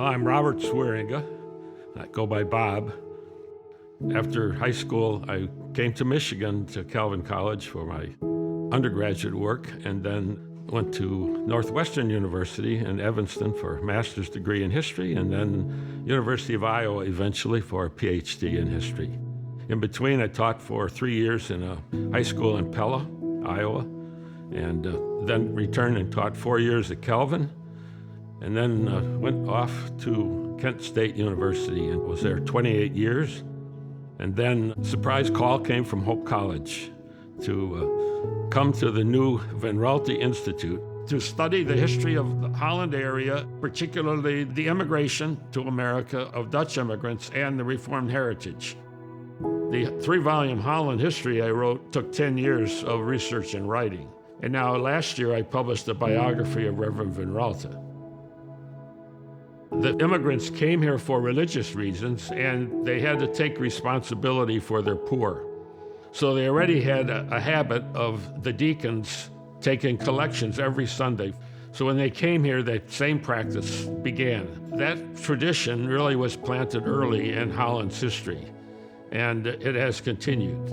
I'm Robert Swierenga. I go by Bob. After high school, I came to Michigan to Calvin College for my undergraduate work, and then went to Northwestern University in Evanston for a master's degree in history, and then University of Iowa eventually for a PhD in history. In between, I taught for 3 years in a high school in Pella, Iowa, and then returned and taught 4 years at Calvin, and then went off to Kent State University and was there 28 years. And then a surprise call came from Hope College to come to the new Van Raalte Institute to study the history of the Holland area, particularly the immigration to America of Dutch immigrants and the Reformed heritage. The 3-volume Holland history I wrote took 10 years of research and writing. And now last year I published a biography of Reverend Van Raalte. The immigrants came here for religious reasons, and they had to take responsibility for their poor. So they already had a habit of the deacons taking collections every Sunday. So when they came here, that same practice began. That tradition really was planted early in Holland's history, and it has continued.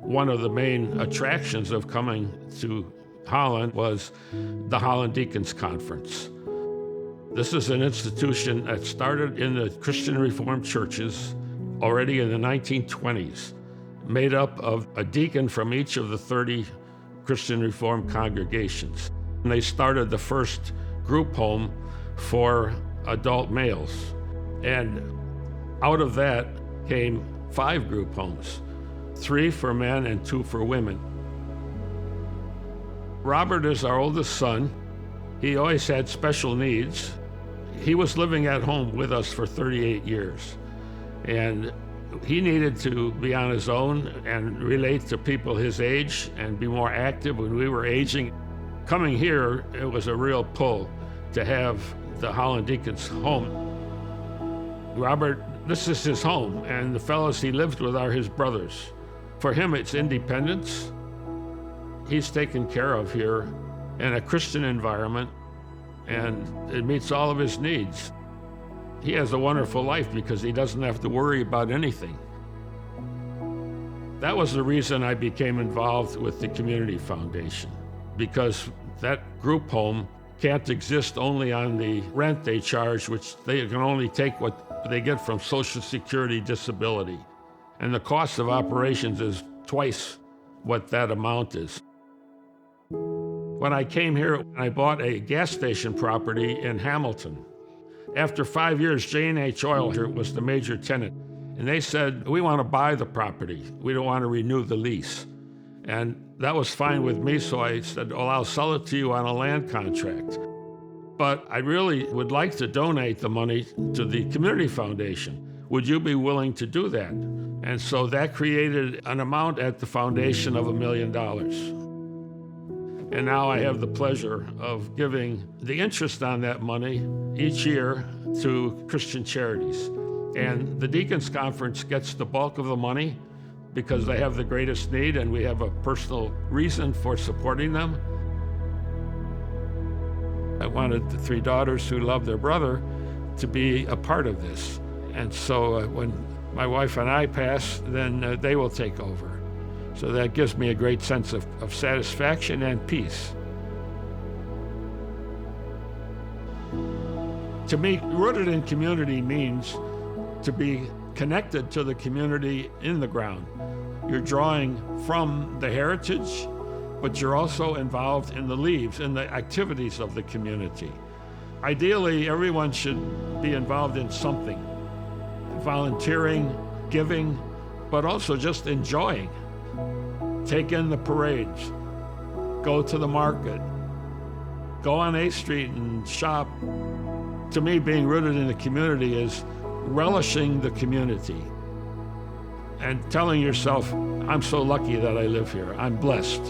One of the main attractions of coming to Holland was the Holland Deacons Conference. This is an institution that started in the Christian Reformed churches already in the 1920s, made up of a deacon from each of the 30 Christian Reformed congregations. And they started the first group home for adult males. And out of that came 5 group homes, 3 for men and 2 for women. Robert is our oldest son. He always had special needs. He was living at home with us for 38 years, and he needed to be on his own and relate to people his age and be more active when we were aging. Coming here, it was a real pull to have the Holland Deacons home. Robert, this is his home, and the fellows he lived with are his brothers. For him, it's independence. He's taken care of here in a Christian environment, and it meets all of his needs. He has a wonderful life because he doesn't have to worry about anything. That was the reason I became involved with the Community Foundation, because that group home can't exist only on the rent they charge, which they can only take what they get from Social Security disability. And the cost of operations is twice what that amount is. When I came here, I bought a gas station property in Hamilton. After 5 years, J&H Oil was the major tenant, and they said, we want to buy the property. We don't want to renew the lease. And that was fine with me, so I said, well, I'll sell it to you on a land contract. But I really would like to donate the money to the Community Foundation. Would you be willing to do that? And so that created an amount at the foundation of $1 million. And now I have the pleasure of giving the interest on that money each year to Christian charities. And the Deacons Conference gets the bulk of the money because they have the greatest need, and we have a personal reason for supporting them. I wanted the 3 daughters who love their brother to be a part of this. And so when my wife and I pass, then they will take over. So that gives me a great sense of satisfaction and peace. To me, rooted in community means to be connected to the community in the ground. You're drawing from the heritage, but you're also involved in the lives, in the activities of the community. Ideally, everyone should be involved in something, volunteering, giving, but also just enjoying. Take in the parades, go to the market, go on 8th Street and shop. To me, being rooted in the community is relishing the community and telling yourself, I'm so lucky that I live here. I'm blessed.